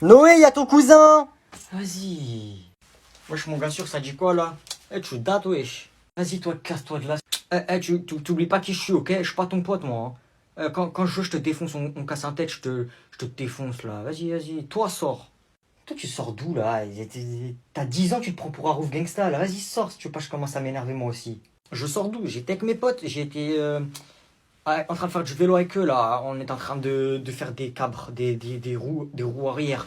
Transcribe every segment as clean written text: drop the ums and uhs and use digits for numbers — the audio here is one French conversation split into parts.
Noé, y'a ton cousin! Vas-y. Wesh, mon gars sûr, ça dit quoi là? Eh, tu dates, wesh. Vas-y, toi, casse-toi de là. Tu t'oublies pas qui je suis, ok? Je suis pas ton pote, moi. Hein. Quand je joue, je te défonce, on casse un tête, je te défonce là. Vas-y, toi, sors. Toi, tu sors d'où là? T'as 10 ans, tu te prends pour un roof gangsta là. Vas-y, sors si tu veux pas, je commence à m'énerver moi aussi. Je sors d'où? J'étais avec mes potes, j'étais en train de faire du vélo avec eux là. On est en train de faire des cabres, des roues arrière.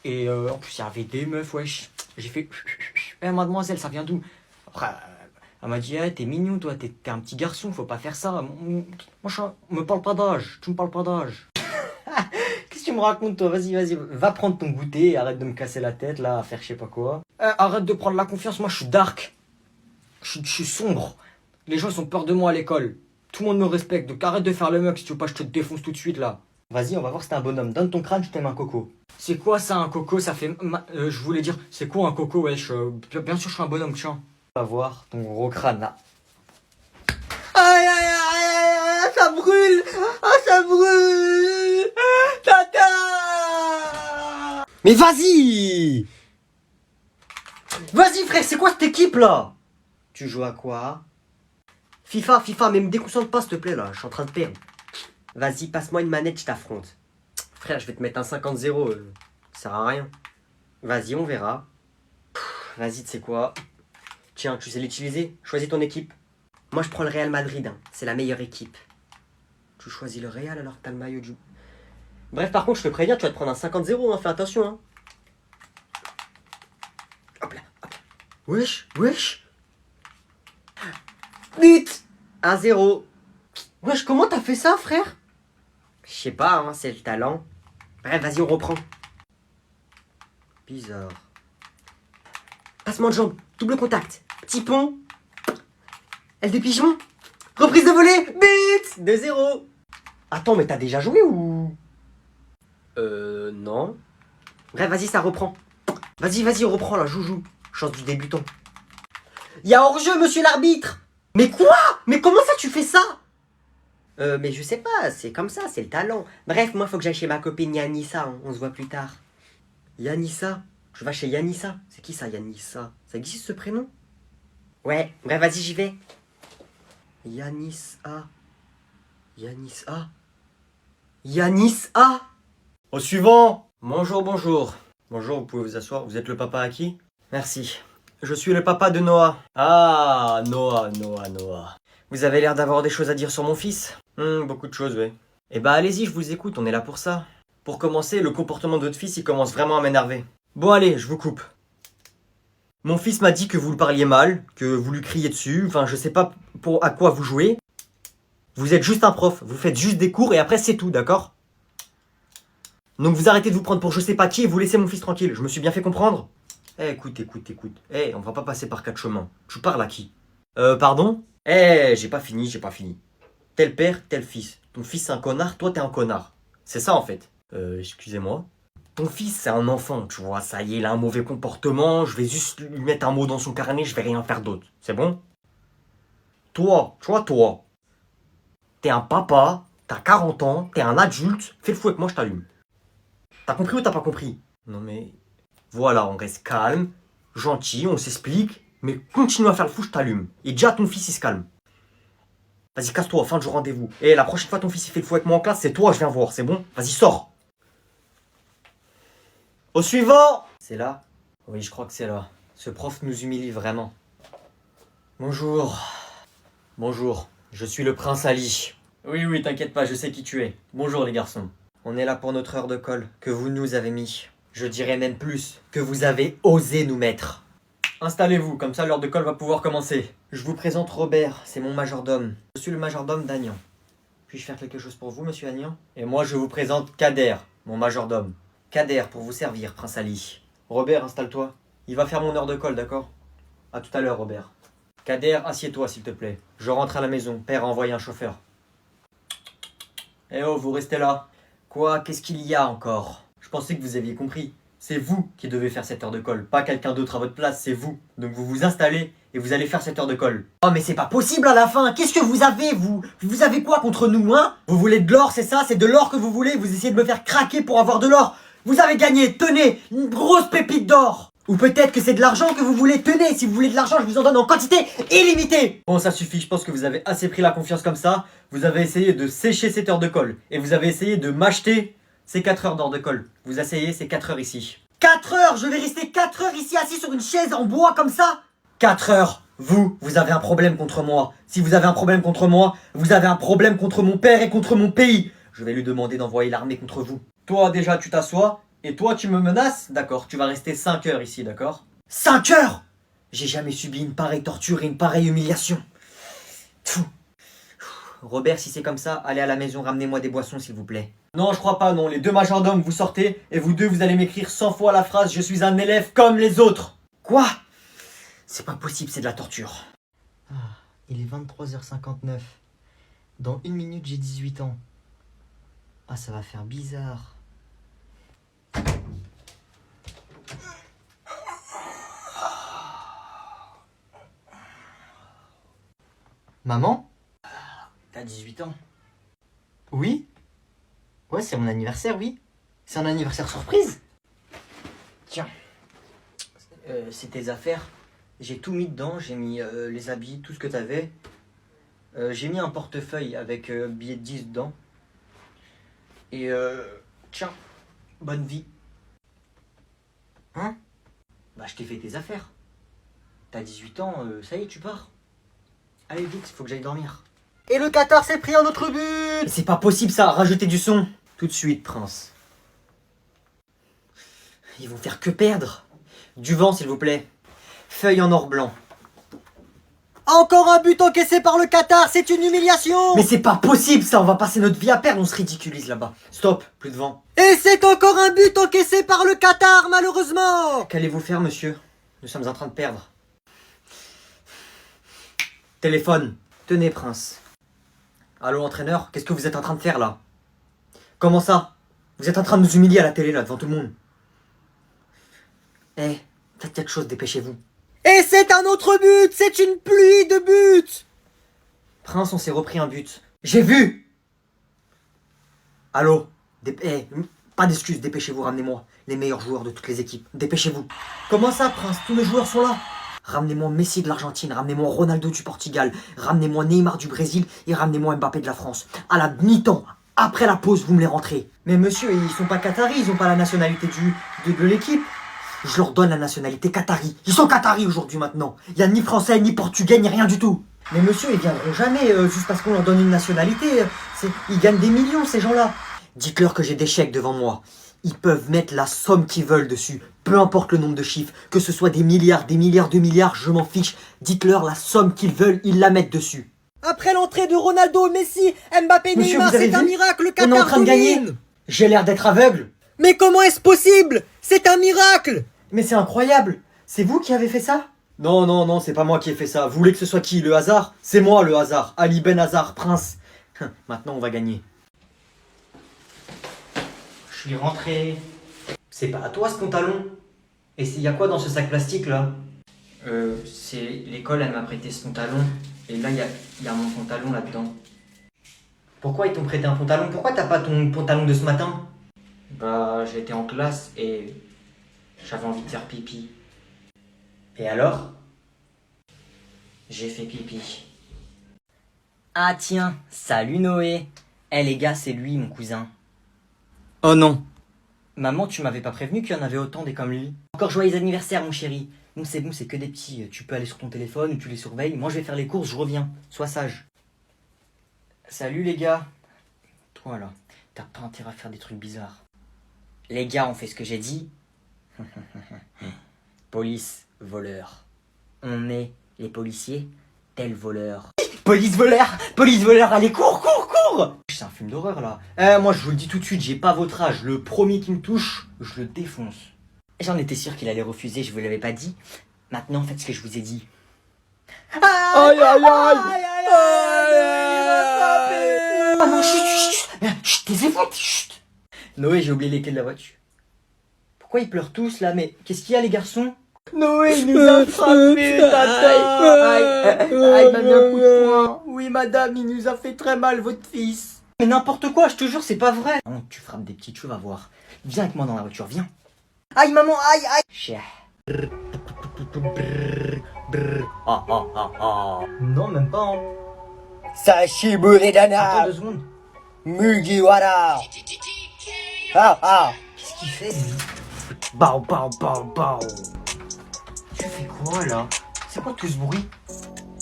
Et en plus, il y avait des meufs, wesh. J'ai fait. Eh, mademoiselle, ça vient d'où? Après, elle m'a dit, eh, t'es mignon, toi, t'es un petit garçon, faut pas faire ça. Moi, me parle pas d'âge, tu me parles pas d'âge. Qu'est-ce que tu me racontes, toi? Vas-y, va prendre ton goûter et arrête de me casser la tête, là, à faire je sais pas quoi. Arrête de prendre la confiance, moi, je suis dark. Je suis sombre. Les gens, ils ont peur de moi à l'école. Tout le monde me respecte, donc arrête de faire le mec si tu veux pas, je te défonce tout de suite, là. Vas-y, on va voir si t'es un bonhomme. Donne ton crâne, je t'aime un coco. C'est quoi ça, un coco? Ça fait. Je voulais dire, c'est quoi un coco, wesh? Bien sûr, je suis un bonhomme, tiens. On va voir ton gros crâne là. Aïe, ça brûle! Ah, ça brûle! Tata! Mais vas-y! Vas-y, frère, c'est quoi cette équipe là? Tu joues à quoi? FIFA, mais me déconcentre pas, s'il te plaît là, je suis en train de perdre. Vas-y, passe-moi une manette, je t'affronte. Frère, je vais te mettre un 50-0, ça sert à rien. Vas-y, on verra. Vas-y, tu sais quoi? Tiens, tu sais l'utiliser? Choisis ton équipe. Moi, je prends le Real Madrid, hein. C'est la meilleure équipe. Tu choisis le Real alors que t'as le maillot du... Bref, par contre, je te préviens, tu vas te prendre un 50-0, hein. Fais attention, hein. Hop là. Wesh. But 1-0. Wesh, comment t'as fait ça, frère? Je sais pas, hein, c'est le talent. Bref, vas-y, on reprend. Bizarre. Passement de jambe, double contact, petit pont. Aile de pigeon. Reprise de volée, but 2-0. Attends, mais t'as déjà joué ou... non. Bref, vas-y, ça reprend. Vas-y, on reprend là, joue. Chance du débutant. Y'a hors-jeu, monsieur l'arbitre. Mais quoi? Mais comment ça, tu fais ça? Mais je sais pas, c'est comme ça, c'est le talent. Bref, moi, faut que j'aille chez ma copine Yanissa, hein. On se voit plus tard. Yanissa? Je vais chez Yanissa? C'est qui ça, Yanissa? Ça existe ce prénom? Ouais, bref, vas-y, j'y vais. Yanissa. Au suivant! Bonjour. Bonjour, vous pouvez vous asseoir. Vous êtes le papa à qui? Merci. Je suis le papa de Noah. Ah, Noah. Vous avez l'air d'avoir des choses à dire sur mon fils? Beaucoup de choses, oui. Eh bah allez-y, je vous écoute, on est là pour ça. Pour commencer, le comportement de votre fils, il commence vraiment à m'énerver. Bon allez, je vous coupe. Mon fils m'a dit que vous le parliez mal, que vous lui criez dessus, enfin je sais pas à quoi vous jouez. Vous êtes juste un prof, vous faites juste des cours et après c'est tout, d'accord? Donc vous arrêtez de vous prendre pour je sais pas qui et vous laissez mon fils tranquille, je me suis bien fait comprendre? Eh, écoute. Eh, on va pas passer par 4 chemins. Tu parles à qui? Pardon? Eh, j'ai pas fini. Tel père, tel fils. Ton fils c'est un connard, toi t'es un connard. C'est ça en fait. Excusez-moi. Ton fils c'est un enfant, tu vois, ça y est, il a un mauvais comportement, je vais juste lui mettre un mot dans son carnet, je vais rien faire d'autre. C'est bon? Toi. T'es un papa, t'as 40 ans, t'es un adulte, fais le fou avec moi, je t'allume. T'as compris ou t'as pas compris? Non mais... Voilà, on reste calme, gentil, on s'explique, mais continue à faire le fou, je t'allume. Et déjà ton fils il se calme. Vas-y, casse-toi, fin du rendez-vous. Et la prochaine fois ton fils il fait le fou avec moi en classe, c'est toi, je viens voir, c'est bon? Vas-y, sors. Au suivant! C'est là? Oui, je crois que c'est là. Ce prof nous humilie vraiment. Bonjour, je suis le prince Ali. Oui, t'inquiète pas, je sais qui tu es. Bonjour les garçons. On est là pour notre heure de colle, que vous nous avez mis. Je dirais même plus, que vous avez osé nous mettre. Installez-vous, comme ça l'heure de colle va pouvoir commencer. Je vous présente Robert, c'est mon majordome. Je suis le majordome d'Agnan. Puis-je faire quelque chose pour vous, monsieur Agnan? Et moi je vous présente Kader, mon majordome. Kader, pour vous servir, prince Ali. Robert, installe-toi. Il va faire mon heure de colle, d'accord? À tout à l'heure, Robert. Kader, assieds-toi, s'il te plaît. Je rentre à la maison. Père a envoyé un chauffeur. Eh oh, vous restez là. Quoi? Qu'est-ce qu'il y a encore? Je pensais que vous aviez compris. C'est vous qui devez faire cette heure de colle, pas quelqu'un d'autre à votre place, c'est vous. Donc vous vous installez et vous allez faire cette heure de colle. Oh mais c'est pas possible à la fin. Qu'est-ce que vous avez, vous? Vous avez quoi contre nous, hein? Vous voulez de l'or, c'est ça? C'est de l'or que vous voulez? Vous essayez de me faire craquer pour avoir de l'or? Vous avez gagné, tenez, une grosse pépite d'or. Ou peut-être que c'est de l'argent que vous voulez, tenez, si vous voulez de l'argent, je vous en donne en quantité illimitée. Bon, ça suffit, je pense que vous avez assez pris la confiance comme ça. Vous avez essayé de sécher cette heure de colle. Et vous avez essayé de m'acheter ces 4 heures d'heure de colle. Vous essayez ces 4 heures ici. 4 heures, je vais rester 4 heures ici assis sur une chaise en bois comme ça. 4 heures, vous avez un problème contre moi. Si vous avez un problème contre moi, vous avez un problème contre mon père et contre mon pays. Je vais lui demander d'envoyer l'armée contre vous. Toi déjà tu t'assois, et toi tu me menaces. D'accord, tu vas rester 5 heures ici, d'accord? 5 heures? J'ai jamais subi une pareille torture et une pareille humiliation. Tfou. Robert, si c'est comme ça, allez à la maison, ramenez-moi des boissons s'il vous plaît. Non, je crois pas, non. Les deux majordomes, vous sortez, et vous deux, vous allez m'écrire 100 fois la phrase « Je suis un élève comme les autres ». Quoi? C'est pas possible, c'est de la torture. Ah, il est 23h59. Dans 1 minute, j'ai 18 ans. Ah, ça va faire bizarre. Maman? T'as 18 ans? Oui? Ouais, c'est mon anniversaire, oui. C'est un anniversaire surprise. Tiens. C'est tes affaires. J'ai tout mis dedans, j'ai mis les habits, tout ce que t'avais. J'ai mis un portefeuille avec billet de 10 dedans. Et tiens, bonne vie. Hein? Bah je t'ai fait tes affaires. T'as 18 ans, ça y est, tu pars. Allez vite, il faut que j'aille dormir. Et le Qatar s'est pris un autre but! C'est pas possible ça, rajoutez du son. Tout de suite, Prince. Ils vont faire que perdre. Du vent, s'il vous plaît. Feuille en or blanc. Encore un but encaissé par le Qatar, c'est une humiliation! Mais c'est pas possible ça, on va passer notre vie à perdre, on se ridiculise là-bas. Stop, plus de vent. Et c'est encore un but encaissé par le Qatar, malheureusement! Qu'allez-vous faire, monsieur? Nous sommes en train de perdre. Téléphone. Tenez, Prince. Allô, entraîneur, qu'est-ce que vous êtes en train de faire là? Comment ça? Vous êtes en train de nous humilier à la télé là, devant tout le monde. Eh, faites quelque chose, dépêchez-vous. Et c'est un autre but! C'est une pluie de buts! Prince, on s'est repris un but. J'ai vu! Allô? Pas d'excuses, dépêchez-vous, ramenez-moi les meilleurs joueurs de toutes les équipes. Dépêchez-vous. Comment ça, Prince? Tous les joueurs sont là? Ramenez-moi Messi de l'Argentine, ramenez-moi Ronaldo du Portugal, ramenez-moi Neymar du Brésil et ramenez-moi Mbappé de la France. À la mi-temps, après la pause, vous me les rentrez. Mais monsieur, ils sont pas qataris, ils ont pas la nationalité de l'équipe. Je leur donne la nationalité qatari. Ils sont qataris aujourd'hui maintenant. Il n'y a ni français, ni portugais, ni rien du tout. Mais monsieur, ils viendront jamais juste parce qu'on leur donne une nationalité. Ils gagnent des millions, ces gens-là. Dites-leur que j'ai des chèques devant moi. Ils peuvent mettre la somme qu'ils veulent dessus. Peu importe le nombre de chiffres. Que ce soit des milliards de milliards, je m'en fiche. Dites-leur la somme qu'ils veulent, ils la mettent dessus. Après l'entrée de Ronaldo, Messi, Mbappé, Monsieur, Neymar, c'est un miracle, le Qatar On est en train de gagner. domine. J'ai l'air d'être aveugle. Mais comment est-ce possible? C'est un miracle. Mais c'est incroyable. C'est vous qui avez fait ça? Non, non, non, c'est pas moi qui ai fait ça. Vous voulez que ce soit qui? Le hasard? C'est moi le hasard. Ali Ben Hazard, Prince. Maintenant on va gagner. Je suis rentré. C'est pas à toi ce pantalon? Et il y a quoi dans ce sac plastique là? C'est l'école, elle m'a prêté ce pantalon. Et là, il y a mon pantalon là-dedans. Pourquoi ils t'ont prêté un pantalon? Pourquoi t'as pas ton pantalon de ce matin? Bah, j'étais en classe et j'avais envie de faire pipi. Et alors? J'ai fait pipi. Ah tiens, salut Noé. Eh les gars, c'est lui, mon cousin. Oh non. Maman, tu m'avais pas prévenu qu'il y en avait autant des comme lui. Encore joyeux anniversaire, mon chéri. Non, c'est bon, c'est que des petits. Tu peux aller sur ton téléphone ou tu les surveilles. Moi, je vais faire les courses, je reviens. Sois sage. Salut les gars. Toi là, t'as pas intérêt à faire des trucs bizarres. Les gars, on fait ce que j'ai dit. Police, voleur. On est les policiers, tel voleur. Police, voleur, allez, cours, cours, cours! C'est un film d'horreur là. Moi, je vous le dis tout de suite, j'ai pas votre âge. Le premier qui me touche, je le défonce. J'en étais sûr qu'il allait refuser, je vous l'avais pas dit. Maintenant, faites ce que je vous ai dit. Aïe, aïe, aïe! Ah non, chut, taisez-vous, chut! Noé, j'ai oublié les clés de la voiture. Pourquoi ils pleurent tous là? Mais qu'est-ce qu'il y a les garçons? Noé, il nous a frappé, tata! Aïe, m'a mis un coup de poing. Oui, madame, il nous a fait très mal, votre fils. Mais n'importe quoi, je te jure, c'est pas vrai. Non, tu frappes des petites, tu vas voir. Viens avec moi dans la voiture, viens. Aïe, maman, aïe, aïe. Chien. Ah, ah, ah, ah. Non, même pas, hein. Sashiburedana Attends 2 secondes. Mugiwara Ah ah Qu'est-ce qu'il fait, lui? Bao, bao, bao, bao. Tu fais quoi, là? C'est quoi tout ce bruit?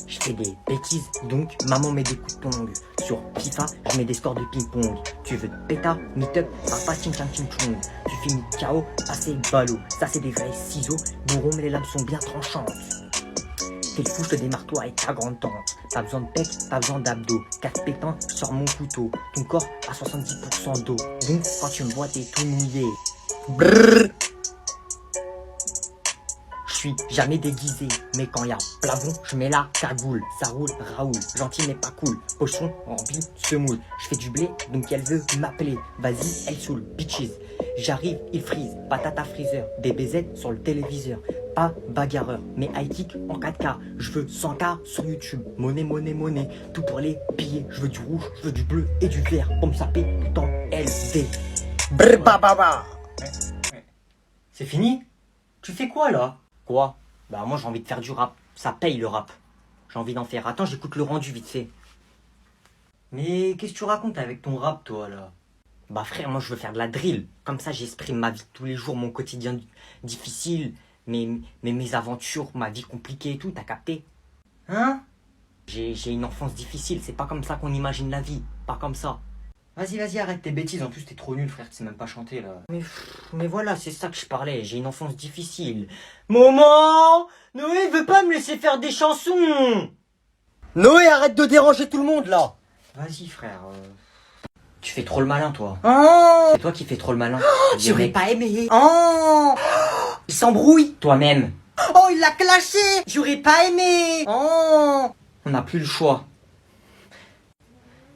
Je fais des bêtises, donc maman met des coups de tongs. Sur FIFA, je mets des scores de ping-pong. Tu veux péta, meet-up, papa ching chang ching chong. Tu finis KO, assez ballot. Ça c'est des vrais ciseaux, bourron mais les lames sont bien tranchantes. T'es le fou, je te démarre toi avec ta grande tante. Pas besoin de pec, pas besoin d'abdos. 4 pétins sur mon couteau. Ton corps à 70% d'eau. Donc quand tu me vois, t'es tout mouillé. Brrr Je suis jamais déguisé, mais quand y a plafond, je mets la cagoule. Ça roule, Raoul, gentil mais pas cool. Pochon rempli, semoule. Je fais du blé, donc elle veut m'appeler. Vas-y, elle saoule, bitches. J'arrive, il freeze, patata freezer. Des BZ sur le téléviseur. Pas bagarreur, mais high kick en 4K. Je veux 100K sur YouTube. Monnaie, monnaie, monnaie. Tout pour les billets. Je veux du rouge, je veux du bleu et du vert. Pour me saper tout en LD. Brrr bababa C'est fini? Tu fais quoi là? Quoi? Bah moi j'ai envie de faire du rap. Ça paye le rap. J'ai envie d'en faire. Attends, j'écoute le rendu vite fait. Mais qu'est-ce que tu racontes avec ton rap toi là? Bah frère, moi je veux faire de la drill. Comme ça j'exprime ma vie de tous les jours, mon quotidien difficile, mes aventures, ma vie compliquée et tout, t'as capté? Hein? J'ai une enfance difficile, c'est pas comme ça qu'on imagine la vie. Pas comme ça. Vas-y, arrête tes bêtises. En plus, t'es trop nul, frère. Tu sais même pas chanter, là. Mais voilà, c'est ça que je parlais. J'ai une enfance difficile. Maman! Noé veut pas me laisser faire des chansons! Noé, arrête de déranger tout le monde, là. Vas-y, frère. Tu fais trop le malin, toi. Oh C'est toi qui fais trop le malin. J'aurais pas aimé. Oh Il s'embrouille, toi-même. Oh, il l'a clashé. J'aurais pas aimé. Oh On n'a plus le choix.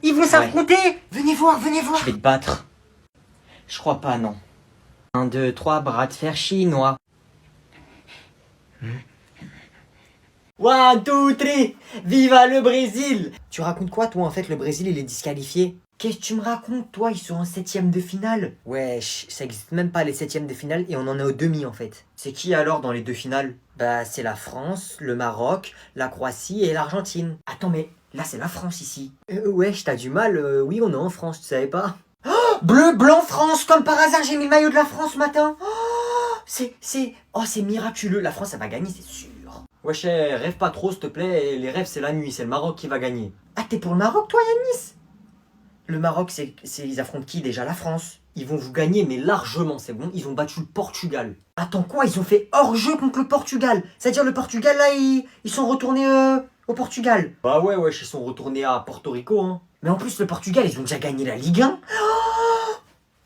Ils vont s'affronter. Venez voir, venez voir. Je vais te battre. Je crois pas, non. 1, 2, 3, bras de fer chinois. 1, 2, 3, viva le Brésil! Tu racontes quoi, toi, en fait, le Brésil, il est disqualifié? Qu'est-ce que tu me racontes, toi? Ils sont en 7ème de finale. Wesh, ça existe même pas les 7ème de finale et on en est au demi, en fait. C'est qui alors dans les 2 finales? Bah, c'est la France, le Maroc, la Croatie et l'Argentine. Attends, mais là, c'est la France ici. Wesh, t'as du mal, oui, on est en France, tu savais pas? Oh, bleu, blanc, France, comme par hasard, j'ai mis le maillot de la France ce matin. Oh, c'est miraculeux, la France, elle va gagner, c'est sûr. Wesh, rêve pas trop, s'il te plaît, les rêves, c'est la nuit, c'est le Maroc qui va gagner. Ah, t'es pour le Maroc, toi, Yanis? Le Maroc, ils affrontent qui déjà? La France. Ils vont vous gagner, mais largement, c'est bon. Ils ont battu le Portugal. Attends, quoi? Ils ont fait hors-jeu contre le Portugal. C'est-à-dire le Portugal, là, ils sont retournés au Portugal. Bah ouais, ils sont retournés à Porto Rico, hein. Mais en plus, le Portugal, ils ont déjà gagné la Ligue 1. Oh,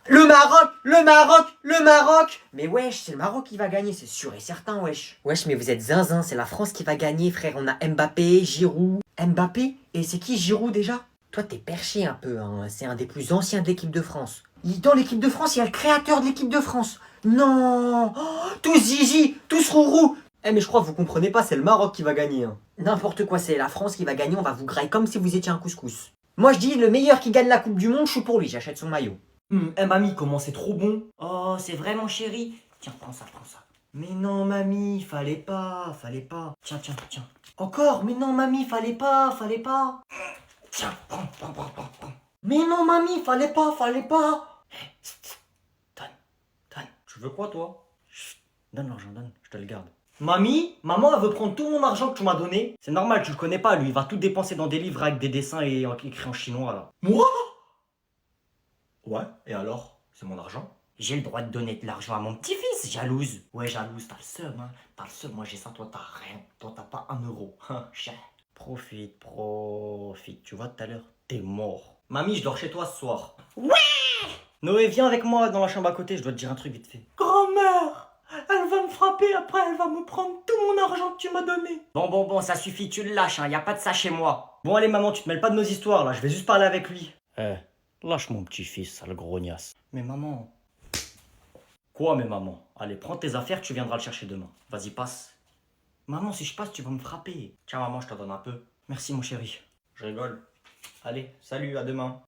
le Maroc, le Maroc, le Maroc. Mais wesh, c'est le Maroc qui va gagner, c'est sûr et certain, wesh. Wesh, mais vous êtes zinzin, c'est la France qui va gagner, frère. On a Mbappé, Giroud. Mbappé? Et c'est qui Giroud déjà? Toi, t'es perché un peu, hein. C'est un des plus anciens de l'équipe de France. Dans l'équipe de France, il y a le créateur de l'équipe de France. Non, oh, tous zizi, tous rourou. Mais je crois que vous comprenez pas, c'est le Maroc qui va gagner. Hein. N'importe quoi, c'est la France qui va gagner, on va vous grailler comme si vous étiez un couscous. Moi, je dis, le meilleur qui gagne la Coupe du Monde, je suis pour lui, j'achète son maillot. Mamie, comment c'est trop bon. Oh, c'est vraiment chéri. Tiens, prends ça, prends ça. Mais non, mamie, fallait pas. Tiens. Encore, mais non, mamie, fallait pas. Tiens, prends. Mais non, mamie, fallait pas. Donne. Tu veux quoi, toi? Chut, donne l'argent, donne, je te le garde. Mamie, maman, elle veut prendre tout mon argent que tu m'as donné. C'est normal, tu le connais pas, lui, il va tout dépenser dans des livres avec des dessins et écrits en chinois, là. Moi? Ouais, et alors? C'est mon argent? J'ai le droit de donner de l'argent à mon petit-fils, jalouse. Ouais, jalouse, t'as le seum, hein. T'as le seum, moi j'ai ça, toi t'as rien. Toi t'as pas 1 euro. Cher. Profite. Tu vois, tout à l'heure, t'es mort. Mamie, je dors chez toi ce soir. Ouais! Noé, viens avec moi dans la chambre à côté, je dois te dire un truc vite fait. Grand-mère, elle va me frapper, après elle va me prendre tout mon argent que tu m'as donné. Bon, ça suffit, tu le lâches, hein, y a pas de ça chez moi. Bon, allez, maman, tu te mêles pas de nos histoires, là, je vais juste parler avec lui. Lâche mon petit-fils, sale grognasse. Mais maman... Quoi, mais maman? Allez, prends tes affaires, tu viendras le chercher demain. Vas-y, passe. Maman, si je passe, tu vas me frapper. Tiens, maman, je te donne un peu. Merci, mon chéri. Je rigole. Allez, salut, à demain.